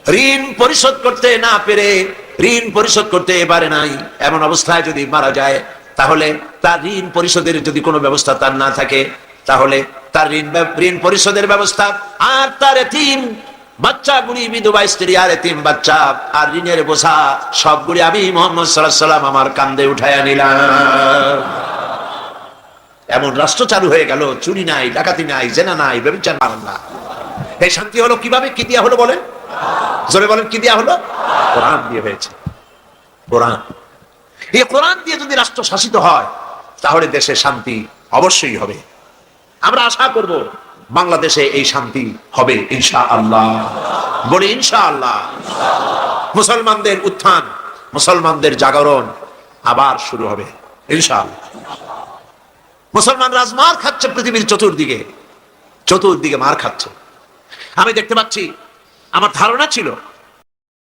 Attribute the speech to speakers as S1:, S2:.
S1: ঋণ পরিশোধ করতে না পেরে, ঋণ পরিশোধ করতে পারে নাই, এমন অবস্থায় যদি মারা যায়, তাহলে তার ঋণ পরিশোধের যদি কোনো ব্যবস্থা তার না থাকে, তাহলে তার ঋণ পরিশোধের ব্যবস্থা আর তার এতিম বাচ্চাগুলি, বিধবা স্ত্রী আর এতিম বাচ্চা আর ঋণের বোঝা সবগুলি আমি মুহাম্মদ সাল্লাল্লাহু আলাইহি সাল্লাম আমার কাঁধে উঠাইয়া নিলাম। এমন রাষ্ট্র চালু হয়ে গেল, চুরি নাই, ডাকাতি নাই, জেনা নাই, ব্যভিচার না। এই শান্তি হলো কিভাবে? কি দিয়া হলো বলেন? জোরে বলেন, কি দিয়া হলো? কোরআন দিয়ে হয়েছে। কোরআন, এই কোরআন দিয়ে যদি রাষ্ট্র শাসিত হয়, তাহলে দেশে শান্তি অবশ্যই হবে। আমরা আশা করব বাংলাদেশে এই শান্তি হবে ইনশাআল্লাহ। বলি ইনশাআল্লাহ। মুসলমানদের উত্থান, মুসলমানদের জাগরণ আবার শুরু হবে ইনশাআল্লাহ। মুসলমান রাজমার খাচ্ছে পৃথিবীর চতুর্দিকে, চতুর্দিকে মার খাচ্ছে। আমি দেখতে পাচ্ছি, আমার ধারণা ছিল